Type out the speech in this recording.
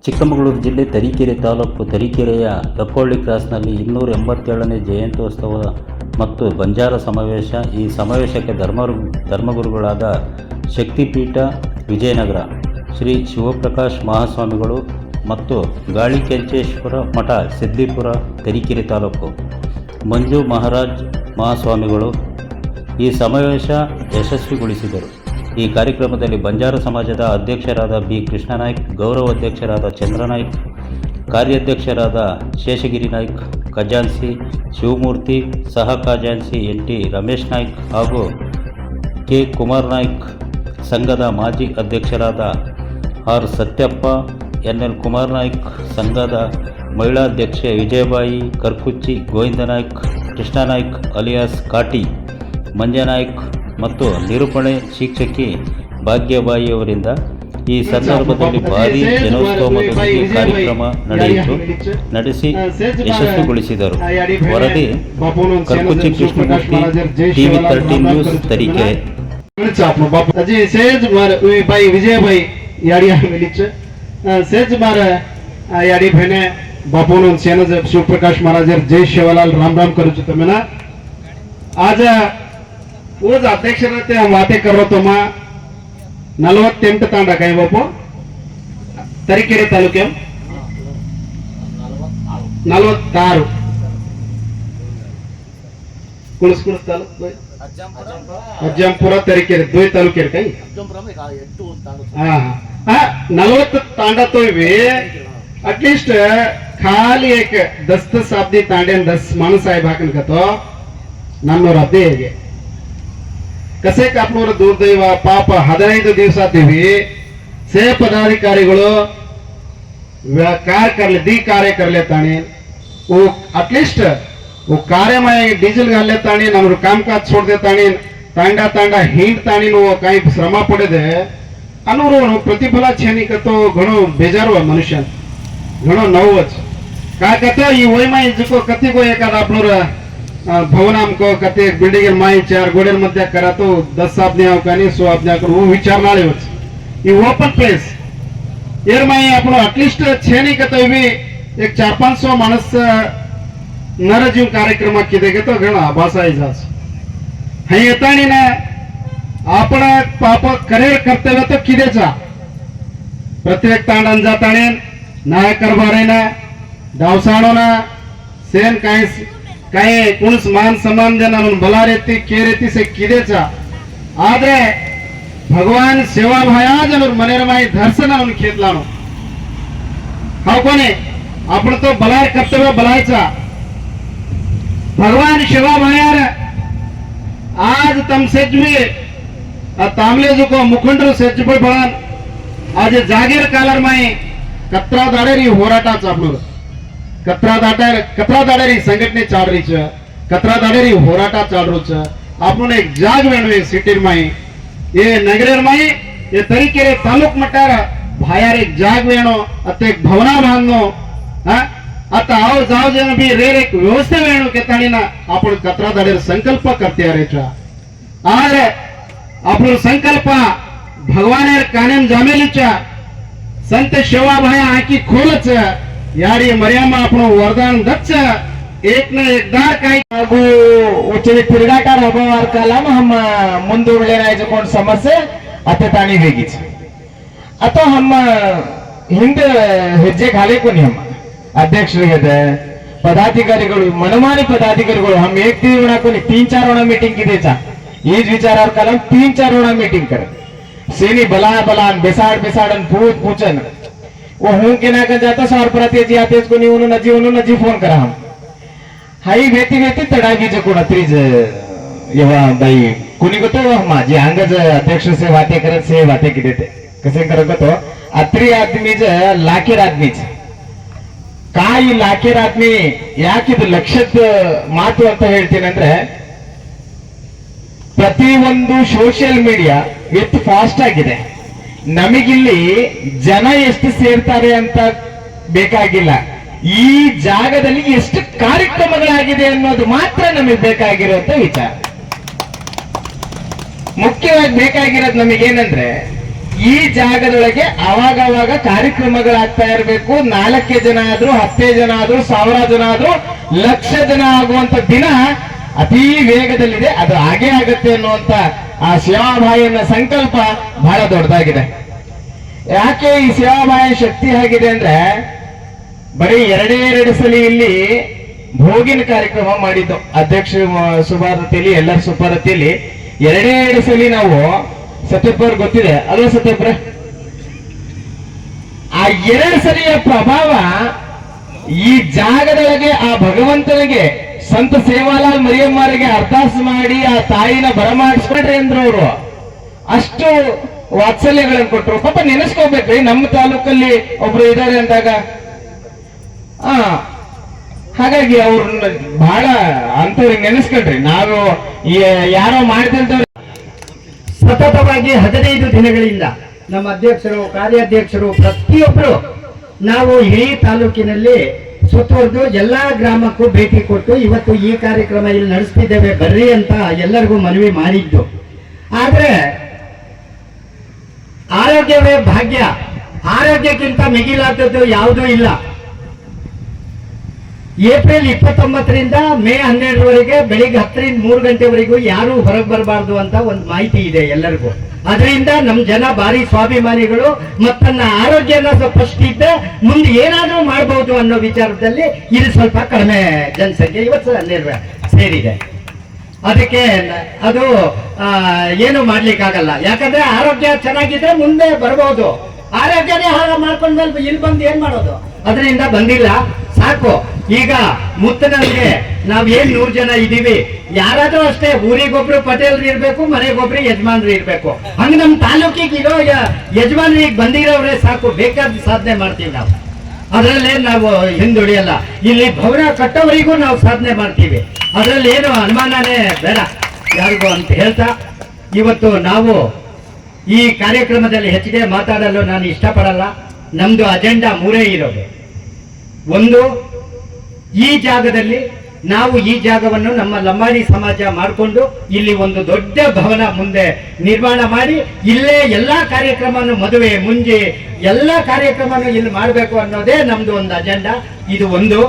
ಚಿಕ್ಕಮಗಳೂರು ಜಿಲ್ಲೆ ತರೀಕೆರೆ ತಾಲೂಕು ತರೀಕೆರೆಯ ದಪ್ಪಳ್ಳಿ ಕ್ರಾಸ್ನಲ್ಲಿ 287ನೇ ಜಯಂತ್ಯೋತ್ಸವ ಮತ್ತು ಬಂಜಾರ ಸಮಾವೇಶ. ಈ ಸಮಾವೇಶಕ್ಕೆ ಧರ್ಮಗುರುಗಳಾದ ಶಕ್ತಿಪೀಠ ವಿಜಯನಗರ ಶ್ರೀ ಶಿವಪ್ರಕಾಶ್ ಮಹಾಸ್ವಾಮಿಗಳು ಮತ್ತು ಗಾಳಿಕೆಂಚೇಶ್ವರ ಮಠ ಸಿದ್ಲಿಪುರ ತರೀಕೆರೆ ತಾಲೂಕು ಮಂಜು ಮಹಾರಾಜ್ ಮಹಾಸ್ವಾಮಿಗಳು ಈ ಸಮಾವೇಶ ಯಶಸ್ವಿಗೊಳಿಸಿದರು. ಈ ಕಾರ್ಯಕ್ರಮದಲ್ಲಿ ಬಂಜಾರ ಸಮಾಜದ ಅಧ್ಯಕ್ಷರಾದ ಬಿ ಕೃಷ್ಣನಾಯ್ಕ್, ಗೌರವ ಅಧ್ಯಕ್ಷರಾದ ಚಂದ್ರನಾಯ್ಕ್, ಕಾರ್ಯಾಧ್ಯಕ್ಷರಾದ ಶೇಷಗಿರಿ ನಾಯ್ಕ್, ಖಜಾನ್ಸಿ ಶಿವಮೂರ್ತಿ, ಸಹ ಖಜಾನ್ಸಿ NT ರಮೇಶ್ ನಾಯ್ಕ್ ಹಾಗೂ ಕೆ ಕುಮಾರ್ ನಾಯ್ಕ್, ಸಂಘದ ಮಾಜಿ ಅಧ್ಯಕ್ಷರಾದ ಆರ್ ಸತ್ಯಪ್ಪ, NL ಕುಮಾರ್ ನಾಯ್ಕ್, ಸಂಘದ ಮಹಿಳಾಧ್ಯಕ್ಷೆ ವಿಜಯಬಾಯಿ ಕರ್ಕುಚ್ಚಿ, ಗೋವಿಂದ ನಾಯ್ಕ್, ಕೃಷ್ಣನಾಯ್ಕ್ ಅಲಿಯಾಸ್ ಕಾಟಿ, ಮಂಜನಾಯ್ಕ್ ಮತ್ತು ನಿರೂಪಣೆ ಶಿಕ್ಷಕಿ ಭಾಗ್ಯಬಾಯಿಯವರಿಂದ ಈ ಸಂದರ್ಭದಲ್ಲಿ ಭಾರೀ ಜನೋತ್ಸವದೊಂದಿಗೆ ಕಾರ್ಯಕ್ರಮ ನಡೆಸಿ ಯಶಸ್ವಿಗೊಳಿಸಿದರು. ವರದಿ ಕರ್ಕುಚ್ಚಿ ಕೃಷ್ಣಮೂರ್ತಿ, TV13 ನ್ಯೂಸ್ ತರೀಕೆರೆ. विजयबाई याडी सेज मार याडी भेने बापून सेन शिवप्रकाश महाराज जय शिवलाल राम राम करू तुम्ही आज ऊज अध्यक्षरते माते करो तो 48 तांड काय बापू तरीकेरे तालुके 46 कुणस तालुक अज्जंपुर तरीकेरे 2 तालुके काही 40 तांडा तो इवे अटलिस्ट खाली एक 10 शाब्दी तांडे 10 माणूस आहे भाकन कतो ನಮ್ಮೂರ ಅದೇಗೆ ಕಸೆ ಕಾಪ್ನೂರ ದುರ್ದೈವ ಪಾಪ 15 ದಿವಸ देवी से पदाधिकारिಗಳು कार्य कर लेता वो एटलीस्ट वो कार्य में डीजल घाल लेता नम्र कामकाज छोड़ देता तांडा तांडा हिंडता वो कहीं श्रम पड़े ಅನ್ನೋರು ಪ್ರತಿಫಲ छेनिकतो घणो बेजारो मनुष्य घणो नवच का कतो ई ओयमा इजको कतिको एकाद आपनोर भवन हमको कते बिल्डिंग माई 4 गोडेर मध्य करा तो 10 आपने आवकानी 100 आपने आकर वो विचार नाळे होच ई ओपन प्लेस एर माई आपण एटलीस्ट छेनी कतो भी एक 400-500 माणस नरजीव कार्यक्रम किदे के तो घणा भाषा इजाज हे येतानी ना आपण पाप करेर कर्तव्य तो किदेचा प्रत्येक तांडन जाताने नायक करबारेना दावसाणोना सेन काय कुणस मान सम्मान जन बला रेती के रेती से किदेचा आದ್ರೆ भगवान सेवा भाया जनर मनेर माई दर्शन अनु खेतलानो हाव कोने आपण तो बलाय कर्तव्य बलायचा भगवान सेवा भायार आज तम सेजवी तामले जो को मुखंडर सेजबळ बळान आज जागीर कालर माई कत्रा दाडेरी होराटाच आपलं कतरा दाडेरी संघटने चाल रही है कतरा दाडेरी होराटा चाल रो है आपण एक जाग वेणवे सिटी माई ये नगरेर माई ये तरीकेरे तालुक मटार भायार एक जाग वेणो अते एक भवना बांधनो आता आओ जाओ जन भी रेर एक व्यवस्था वेणो केताणीना आपण कतरा दाडेर संकल्प करते रेचा आरे आपण संकल्प भगवानेर कानेम जामेलीचा संत सेवा भाया आकी खोलच यारी मर्यामा आपण वरदान दच्च एक न एकदार काही ಹಾಗೂ ಉಚ್ಚಿ ತಿರುಗಾಟಾರ ಹೋಗೋವಾರ ಕಾಲಮ हम ಮುಂದೂಡಲೆ ರಾಯಜಕೊಂಡ ಸಮಸ್ಯೆ ಅತ್ತೆ ತಾणी वेगीच आता हम ಹಿಂದೆ ಹೆಜ್ಜೆ घाले कोणी हम ಅಧ್ಯಕ್ಷರಿಗೆ पदाधिकारीಗಳು मनमानी पदाधिकारीಗಳು हम एक दिन होना कोणी 3-4 होना मीटिंग किदेचा ईज विचारावर कालम 3-4 होना मीटिंग करे सेनी बला बलान बेसाडन पूछन वो हूं के ना कर जाता 100 प्रति जी आते को नहीं नजी फोन करा हम हाई वेती तडागी जो कोण त्रीज येवा बाई कोणी को तो माझी अंगज अध्यक्ष से बातें करत से बातें की देते कसे करत तो अत्री आदमी ज लाखेर आदमीच काय लाखेर आदमी ಯಾಕಿದು ಲಕ್ಷದ ಮಾತು ಅಂತ ಹೇಳ್ತೀನಿ ಅಂದ್ರೆ ಪ್ರತಿಯೊಂದು ಸೋಶಿಯಲ್ ಮೀಡಿಯಾ ಎಷ್ಟು ಫಾಸ್ಟ್ ಆಗಿದೆ ನಮಗಿಲ್ಲಿ ಜನ ಎಷ್ಟು ಸೇರ್ತಾರೆ ಅಂತ ಬೇಕಾಗಿಲ್ಲ ಈ ಜಾಗದಲ್ಲಿ ಎಷ್ಟು ಕಾರ್ಯಕ್ರಮಗಳಾಗಿದೆ ಅನ್ನೋದು ಮಾತ್ರ ನಮಗೆ ಬೇಕಾಗಿರುವಂತ ವಿಚಾರ ಮುಖ್ಯವಾಗಿ ಬೇಕಾಗಿರೋದು ನಮಗೆ ಏನಂದ್ರೆ ಈ ಜಾಗದೊಳಗೆ ಅವಾಗ ಕಾರ್ಯಕ್ರಮಗಳಾಗ್ತಾ ಇರಬೇಕು. 4 ಜನ ಆದ್ರೂ 10 ಜನ ಆದ್ರೂ 1000 ಜನ ಆದ್ರೂ 1,00,000 ಜನ ಆಗುವಂತ ದಿನ ಅತೀ ವೇಗದಲ್ಲಿದೆ. ಅದು ಹಾಗೆ ಆಗತ್ತೆ ಅನ್ನುವಂತ ಆ ಸೇವಾಭಾಯಿಯ ಸಂಕಲ್ಪ ಬಹಳ ದೊಡ್ಡದಾಗಿದೆ. ಯಾಕೆ ಈ ಸೇವಾಭಾಯ ಶಕ್ತಿ ಆಗಿದೆ ಅಂದ್ರೆ ಬರೀ 2 ಸಲ ಇಲ್ಲಿ ಭೋಗಿನ ಕಾರ್ಯಕ್ರಮ ಮಾಡಿದ್ದು ಅಧ್ಯಕ್ಷ ಸುಭಾರತಿಯಲ್ಲಿ ಎಲ್ಲರ ಸುಭಾರತಿಯಲ್ಲಿ 2 ಸಲ ನಾವು ಸತ್ಯಪ್ಪ ಅವ್ರಿಗೆ ಗೊತ್ತಿದೆ ಅಲ್ವಾ ಸತ್ಯಪ್ರ? ಆ 2 ಸಲಿಯ ಪ್ರಭಾವ ಈ ಜಾಗದೊಳಗೆ ಆ ಭಗವಂತನಿಗೆ ಸಂತ ಸೇವಾಲಾಲ್ ಮರಿಯಮ್ಮರಿಗೆ ಅರ್ದಾಸ್ ಮಾಡಿ ಆ ತಾಯಿನ ಬರಮಾಡಿಸ್ಕೊಂಡ್ರಿ ಅಂದ್ರು ಅವರು. ಅಷ್ಟು ವಾತ್ಸಲ್ಯಗಳನ್ನು ಕೊಟ್ಟರು. ಪಾಪ ನೆನೆಸ್ಕೋಬೇಕ್ರಿ, ನಮ್ಮ ತಾಲೂಕಲ್ಲಿ ಒಬ್ರು ಇದ್ದಾರೆ ಅಂದಾಗ ಹಾಗಾಗಿ ಅವ್ರನ್ನ ಬಹಳ ಅಂತವ್ರಿಗೆ ನೆನೆಸ್ಕೊಂಡ್ರಿ. ನಾವು ಯಾರೋ ಮಾಡಿದಂತವ್ರು ಸತತವಾಗಿ 15 ದಿನಗಳಿಂದ ನಮ್ಮ ಅಧ್ಯಕ್ಷರು, ಕಾರ್ಯಾಧ್ಯಕ್ಷರು ಪ್ರತಿಯೊಬ್ಬರು ನಾವು ಇಡೀ ತಾಲೂಕಿನಲ್ಲಿ ಸುತ್ತುವರೆದು ಎಲ್ಲಾ ಗ್ರಾಮಕ್ಕೂ ಭೇಟಿ ಕೊಟ್ಟು ಇವತ್ತು ಈ ಕಾರ್ಯಕ್ರಮ ಇಲ್ಲಿ ನಡೆಸ್ತಿದ್ದೇವೆ ಬರ್ರಿ ಅಂತ ಎಲ್ಲರಿಗೂ ಮನವಿ ಮಾಡಿದ್ದು. ಆದ್ರೆ ಆರೋಗ್ಯವೇ ಭಾಗ್ಯ, ಆರೋಗ್ಯಕ್ಕಿಂತ ಮಿಗಿಲಾದದ್ದು ಯಾವುದೂ ಇಲ್ಲ. ಏಪ್ರಿಲ್ 29ರಿಂದ ಮೇ 12ರವರೆಗೆ ಬೆಳಿಗ್ಗೆ 10ರಿಂದ 3 ಗಂಟೆವರೆಗೂ ಯಾರು ಹೊರಗೆ ಬರಬಾರ್ದು ಅಂತ ಒಂದು ಮಾಹಿತಿ ಇದೆ ಎಲ್ಲರಿಗೂ. ಅದರಿಂದ ನಮ್ಮ ಜನ ಭಾರಿ ಸ್ವಾಭಿಮಾನಿಗಳು ಮತ್ತನ್ನ ಆರೋಗ್ಯನ ಫಸ್ಟ್ ಇದ್ದ ಮುಂದೆ ಏನಾದ್ರೂ ಮಾಡಬಹುದು ಅನ್ನೋ ವಿಚಾರದಲ್ಲಿ ಇದು ಸ್ವಲ್ಪ ಕಡಿಮೆ ಜನಸಂಖ್ಯೆ ಇವತ್ತು ಸೇರಿದೆ. ಅದಕ್ಕೆ ಅದು ಏನು ಮಾಡ್ಲಿಕ್ಕಾಗಲ್ಲ. ಯಾಕಂದ್ರೆ ಆರೋಗ್ಯ ಚೆನ್ನಾಗಿದ್ರೆ ಮುಂದೆ ಬರಬಹುದು. ಆರೋಗ್ಯನೇ ಹಾಗ ಮಾಡ್ಕೊಂಡ್ಮೇಲೆ ಇಲ್ಲಿ ಬಂದು ಏನ್ ಮಾಡೋದು? ಅದರಿಂದ ಬಂದಿಲ್ಲ, ಸಾಕು. ಈಗ ಮುತ್ತನಲ್ಲಿ ನಾವ್ 100 ಜನ ಇದೀವಿ. ಯಾರಾದ್ರೂ ಅಷ್ಟೇ, ಊರಿಗೊಬ್ರು ಪಟೇಲ್ರು ಇರ್ಬೇಕು, ಮನೆಗೊಬ್ರು ಯಜಮಾನ್ರು ಇರ್ಬೇಕು. ಹಂಗ ನಮ್ ತಾಲೂಕಿಗೆ ಇರೋ ಯಜಮಾನ್ರಿಗೆ ಬಂದಿರೋರೇ ಸಾಕು, ಬೇಕಾದ ಸಾಧನೆ ಮಾಡ್ತೀವಿ ನಾವು. ಅದರಲ್ಲೇ ನಾವು ಹಿಂದುಳಿಯಲ್ಲ. ಇಲ್ಲಿ ಭವನ ಕಟ್ಟೋವರಿಗೂ ನಾವು ಸಾಧನೆ ಮಾಡ್ತೀವಿ. ಅದರಲ್ಲಿ ಏನು ಅನುಮಾನನೇ ಬೇಡ ಯಾರಿಗೂ ಅಂತ ಹೇಳ್ತಾ, ಇವತ್ತು ನಾವು ಈ ಕಾರ್ಯಕ್ರಮದಲ್ಲಿ ಹೆಚ್ಚಿಗೆ ಮಾತಾಡಲು ನಾನು ಇಷ್ಟಪಡಲ್ಲ. ನಮ್ದು ಅಜೆಂಡಾ 3 ಇರೋದು. ಒಂದು, ಈ ಜಾಗದಲ್ಲಿ ನಾವು ಈ ಜಾಗವನ್ನು ನಮ್ಮ ಲಂಬಾಣಿ ಸಮಾಜ ಮಾಡಿಕೊಂಡು ಇಲ್ಲಿ ಒಂದು ದೊಡ್ಡ ಭವನ ಮುಂದೆ ನಿರ್ಮಾಣ ಮಾಡಿ ಇಲ್ಲೇ ಎಲ್ಲಾ ಕಾರ್ಯಕ್ರಮವನ್ನು, ಮದುವೆ ಮುಂಜಿ ಎಲ್ಲಾ ಕಾರ್ಯಕ್ರಮವನ್ನು ಇಲ್ಲಿ ಮಾಡಬೇಕು ಅನ್ನೋದೇ ನಮ್ದು ಒಂದು ಅಜೆಂಡಾ. ಇದು ಒಂದು.